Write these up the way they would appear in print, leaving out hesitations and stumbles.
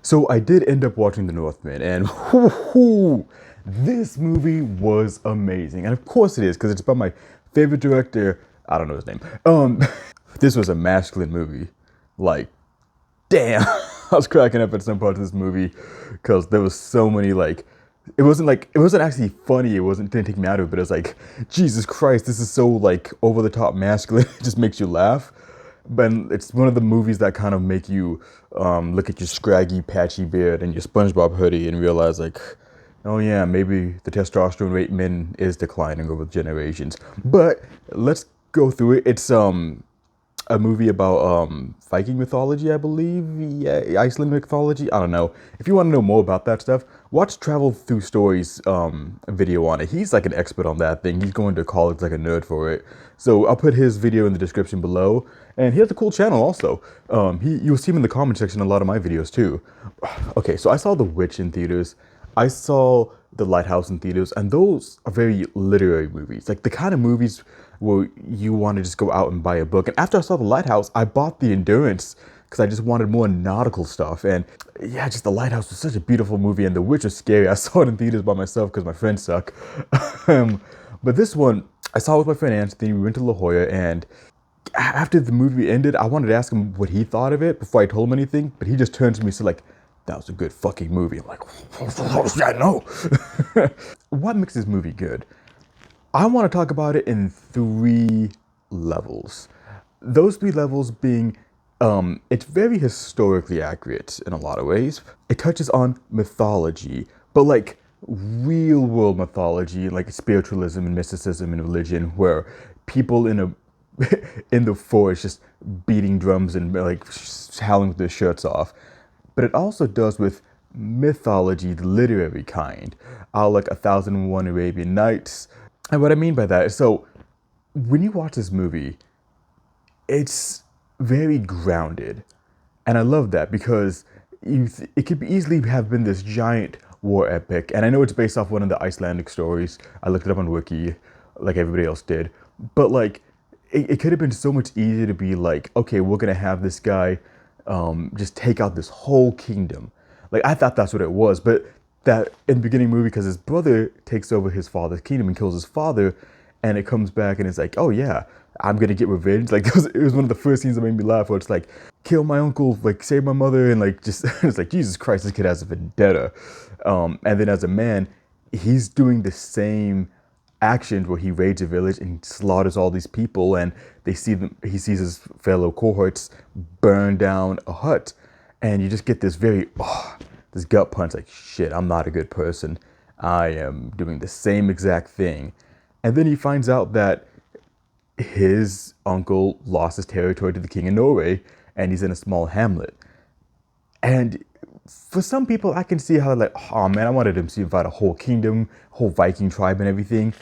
So I did end up watching The Northman, and this movie was amazing. And of course it is, because it's by my favorite director. I don't know his name. This was a masculine movie. Like, damn, I was cracking up at some parts of this movie because there was so many it wasn't actually funny. It wasn't didn't take me out of it, but it was like, Jesus Christ, this is so like over the top masculine. It just makes you laugh. But it's one of the movies that kind of make you look at your scraggy, patchy beard and your SpongeBob hoodie and realize like, oh yeah, maybe the testosterone rate in men is declining over generations. But let's go through it. It's a movie about Viking mythology, I believe. Yeah, Iceland mythology. I don't know. If you want to know more about that stuff, watch Travel Through Stories video on it. He's like an expert on that thing. He's going to college like a nerd for it. So I'll put his video in the description below. And he has a cool channel also. You'll see him in the comment section in a lot of my videos too. Okay, so I saw The Witch in theaters. I saw The Lighthouse in theaters, and those are very literary movies. Like the kind of movies where you want to just go out and buy a book. And after I saw The Lighthouse, I bought The Endurance because I just wanted more nautical stuff. And yeah, just The Lighthouse was such a beautiful movie, and The Witch was scary. I saw it in theaters by myself because my friends suck. But this one, I saw it with my friend Anthony. We went to La Jolla, and after the movie ended, I wanted to ask him what he thought of it before I told him anything, but he just turned to me and said like, that was a good fucking movie. I'm like, I know. What makes this movie good? I want to talk about it in three levels. Those three levels being, it's very historically accurate in a lot of ways. It touches on mythology, but like real world mythology, like spiritualism and mysticism and religion, where people in the forest just beating drums and like howling with their shirts off. But it also does with mythology, the literary kind, like 1001 Arabian Nights. And what I mean by that is, so when you watch this movie, it's very grounded. And I love that because it could easily have been this giant war epic. And I know it's based off one of the Icelandic stories. I looked it up on Wiki, like everybody else did. But like, it could have been so much easier to be like, okay, we're going to have this guy just take out this whole kingdom. Like, I thought that's what it was, but that in the beginning movie, because his brother takes over his father's kingdom and kills his father, and it comes back and it's like, oh yeah, I'm gonna get revenge. Like, it was one of the first scenes that made me laugh, where it's like, kill my uncle, like save my mother, and like just it's like, Jesus Christ, this kid has a vendetta. And then as a man, he's doing the same actions where he raids a village and slaughters all these people, and he sees his fellow cohorts burn down a hut, and you just get this this gut punch, like, shit, I'm not a good person. I am doing the same exact thing. And then he finds out that his uncle lost his territory to the king of Norway, and he's in a small hamlet. And for some people, I can see how they're like, oh man, I wanted him to invade a whole kingdom, whole Viking tribe and everything.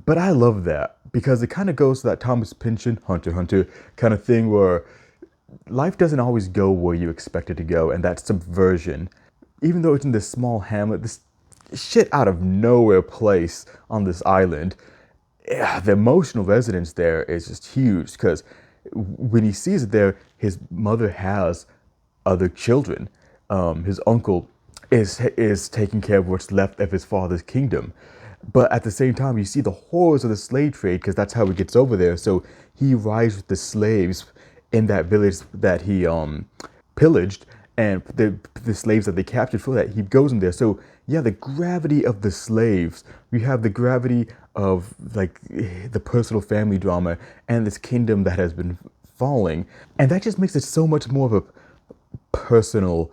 But I love that because it kind of goes to that Thomas Pynchon, Hunter x Hunter kind of thing, where life doesn't always go where you expect it to go, and that subversion, even though it's in this small hamlet, this shit out of nowhere place on this island, yeah, the emotional resonance there is just huge because when he sees it there, his mother has other children. His uncle is taking care of what's left of his father's kingdom. But at the same time, you see the horrors of the slave trade because that's how he gets over there. So he rides with the slaves in that village that he pillaged, and the slaves that they captured for that, he goes in there. So yeah, the gravity of the slaves, we have the gravity of like the personal family drama and this kingdom that has been falling. And that just makes it so much more of a personal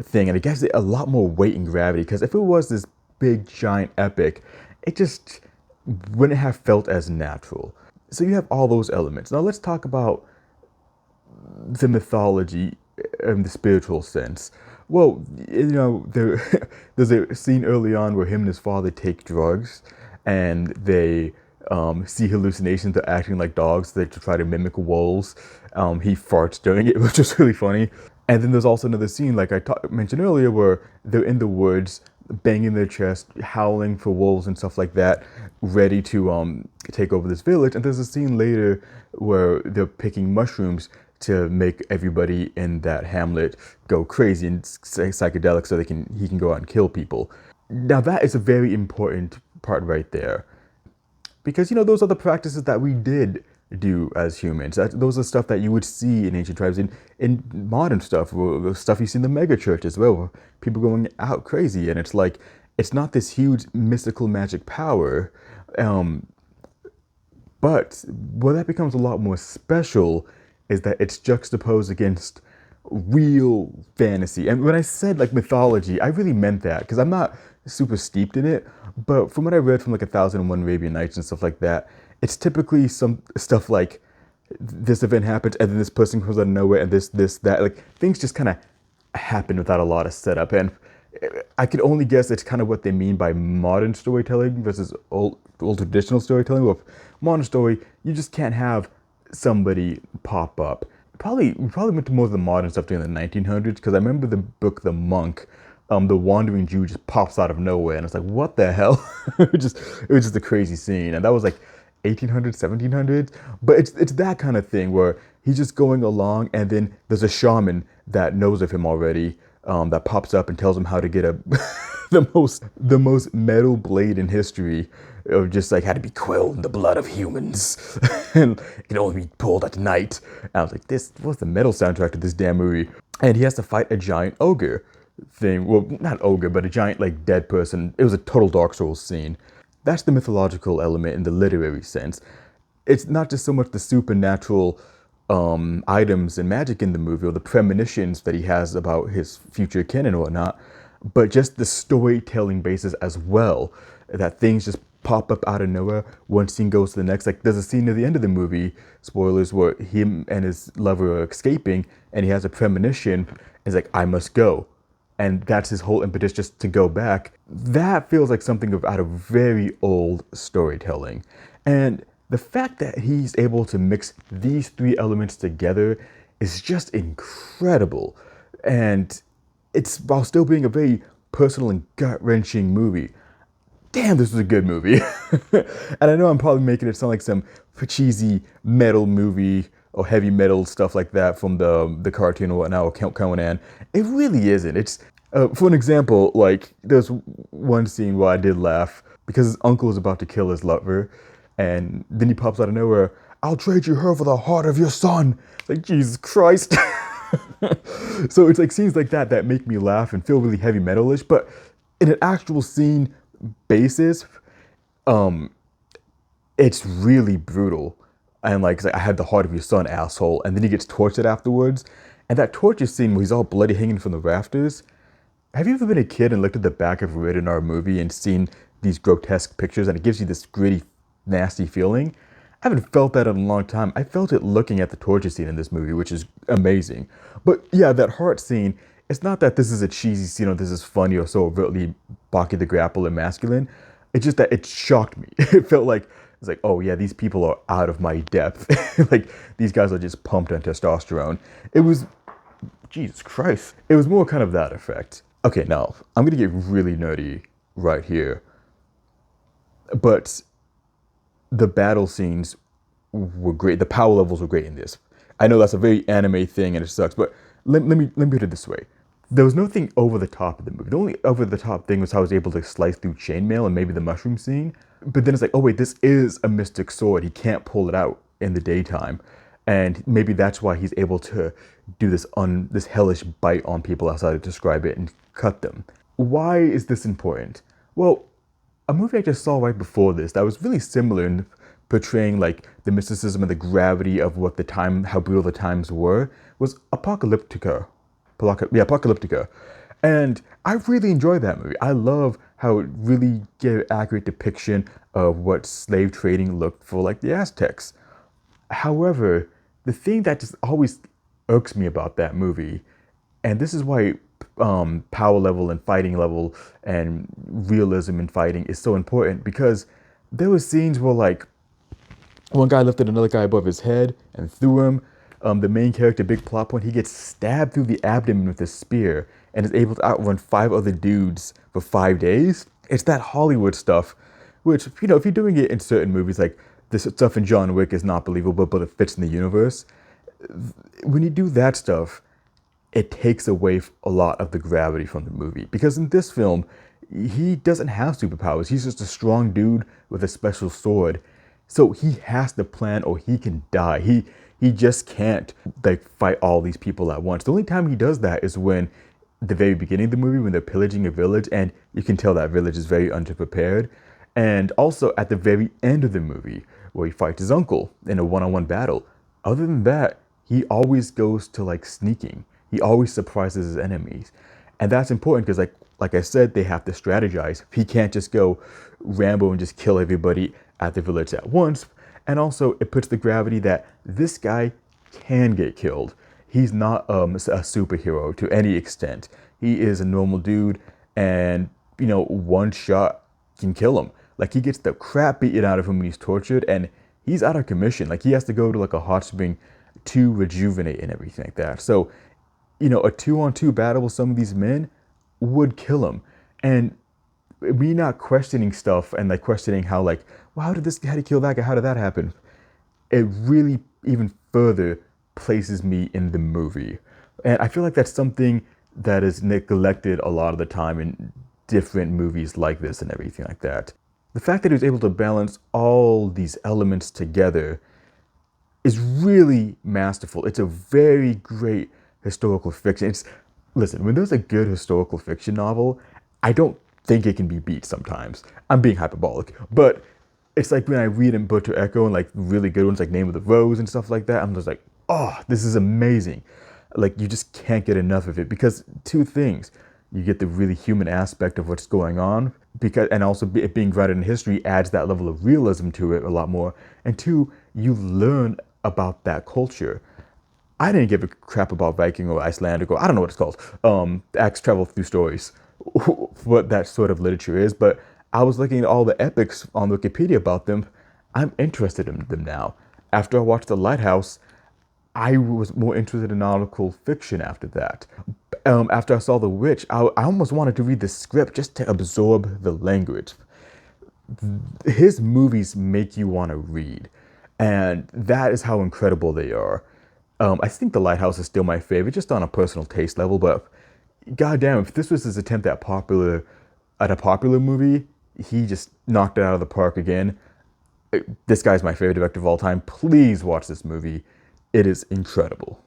thing. And it gives it a lot more weight and gravity, because if it was this big giant epic, it just wouldn't have felt as natural. So you have all those elements. Now let's talk about the mythology in the spiritual sense. Well, you know, there's a scene early on where him and his father take drugs, and they see hallucinations. They're acting like dogs. They try to mimic wolves. He farts during it, which is really funny. And then there's also another scene, like I mentioned earlier, where they're in the woods, banging their chest, howling for wolves and stuff like that, ready to take over this village. And there's a scene later where they're picking mushrooms to make everybody in that hamlet go crazy and psychedelic so he can go out and kill people. Now that is a very important part right there. Because, those are the practices that we did do as humans. Those are stuff that you would see in ancient tribes, in modern stuff, stuff you see in the mega church as well, people going out crazy. And it's like, it's not this huge mystical magic power. But where that becomes a lot more special is that it's juxtaposed against real fantasy. And when I said like mythology, I really meant that because I'm not super steeped in it. But from what I read from like 1001 Arabian Nights and stuff like that, it's typically some stuff like this event happens and then this person comes out of nowhere and this, that. Like things just kind of happen without a lot of setup. And I could only guess it's kind of what they mean by modern storytelling versus old traditional storytelling. With modern story, you just can't have somebody pop up. We probably went to more of the modern stuff during the 1900s because I remember the book The Monk. The wandering Jew just pops out of nowhere, and it's like, what the hell? it was just a crazy scene, and that was like 1800s, 1700s. But it's that kind of thing where he's just going along, and then there's a shaman that knows of him already, that pops up and tells him how to get the most metal blade in history, of just like how to be quelled in the blood of humans, and it can only be pulled at night. And I was like, this was the metal soundtrack to this damn movie, and he has to fight a giant ogre thing. Well, not ogre, but a giant like dead person. It was a total Dark Souls scene. That's the mythological element in the literary sense. It's not just so much the supernatural items and magic in the movie or the premonitions that he has about his future kin and whatnot, but just the storytelling basis as well, that things just pop up out of nowhere. One scene goes to the next. Like there's a scene at the end of the movie, spoilers, where him and his lover are escaping and he has a premonition. He's like, I must go. And that's his whole impetus, just to go back. That feels like something out of very old storytelling. And the fact that he's able to mix these three elements together is just incredible. And it's while still being a very personal and gut-wrenching movie. Damn, this was a good movie. And I know I'm probably making it sound like some cheesy metal movie or heavy metal stuff like that from the cartoon or whatnot, or Conan. It really isn't. It's for an example, like there's one scene where I did laugh because his uncle is about to kill his lover, and then he pops out of nowhere, I'll trade you her for the heart of your son. Like, Jesus Christ. So it's like scenes like that make me laugh and feel really heavy metalish, but in an actual scene basis, it's really brutal. And like, I had the heart of your son, asshole. And then he gets tortured afterwards. And that torture scene where he's all bloody hanging from the rafters. Have you ever been a kid and looked at the back of a rated R movie and seen these grotesque pictures and it gives you this gritty, nasty feeling? I haven't felt that in a long time. I felt it looking at the torture scene in this movie, which is amazing. But yeah, that heart scene, it's not that this is a cheesy scene or this is funny or so overtly Baki the Grapple and masculine. It's just that it shocked me. It felt like, it's like, oh yeah, these people are out of my depth. Like, these guys are just pumped on testosterone. It was, Jesus Christ. It was more kind of that effect. Okay, now, I'm gonna get really nerdy right here. But the battle scenes were great. The power levels were great in this. I know that's a very anime thing and it sucks, but let me put it this way. There was nothing over the top of the movie. The only over the top thing was how I was able to slice through chainmail and maybe the mushroom scene. But then it's like, oh wait, this is a mystic sword. He can't pull it out in the daytime. And maybe that's why he's able to do this hellish bite on people, as I describe it, and cut them. Why is this important? Well, a movie I just saw right before this that was really similar in portraying like the mysticism and the gravity of how brutal the times were was Apocalyptica. Apocalyptica. And I really enjoyed that movie. I love how it really gave an accurate depiction of what slave trading looked for, like the Aztecs. However, the thing that just always irks me about that movie, and this is why power level and fighting level and realism in fighting is so important, because there were scenes where like one guy lifted another guy above his head and threw him. The main character, big plot point, he gets stabbed through the abdomen with a spear and is able to outrun 5 other dudes for 5 days. It's that Hollywood stuff, which, if you're doing it in certain movies, like this stuff in John Wick is not believable, but it fits in the universe. When you do that stuff, it takes away a lot of the gravity from the movie. Because in this film, he doesn't have superpowers. He's just a strong dude with a special sword. So he has to plan or he can die. He just can't like fight all these people at once. The only time he does that is when the very beginning of the movie when they're pillaging a village and you can tell that village is very underprepared. And also at the very end of the movie where he fights his uncle in a one-on-one battle. Other than that, he always goes to like sneaking. He always surprises his enemies. And that's important because like I said, they have to strategize. He can't just go Rambo and just kill everybody at the village at once. And also it puts the gravity that this guy can get killed. He's not a superhero to any extent. He is a normal dude and, you know, one shot can kill him. Like he gets the crap beaten out of him when he's tortured and he's out of commission. Like he has to go to like a hot spring to rejuvenate and everything like that. So, you know, a 2-on-2 battle with some of these men would kill him. And me not questioning stuff and like questioning how like, well, how did he kill that guy? How did that happen? It really even further places me in the movie. And I feel like that's something that is neglected a lot of the time in different movies like this and everything like that. The fact that he was able to balance all these elements together is really masterful. It's a very great historical fiction. Listen, when there's a good historical fiction novel, I don't think it can be beat sometimes. I'm being hyperbolic, but it's like when I read Umberto Eco and like really good ones like Name of the Rose and stuff like that, I'm just like, oh, this is amazing. Like you just can't get enough of it because two things. You get the really human aspect of what's going on and also it being grounded in history adds that level of realism to it a lot more. And two, you learn about that culture. I didn't give a crap about Viking or Icelandic or I don't know what it's called. Acts travel through stories, what that sort of literature is. But I was looking at all the epics on Wikipedia about them. I'm interested in them now. After I watched The Lighthouse, I was more interested in nautical fiction after that. After I saw The Witch, I almost wanted to read the script just to absorb the language. His movies make you want to read, and that is how incredible they are. I think The Lighthouse is still my favorite, just on a personal taste level, but goddamn, if this was his attempt at a popular movie, he just knocked it out of the park again. This guy's my favorite director of all time. Please watch this movie. It is incredible.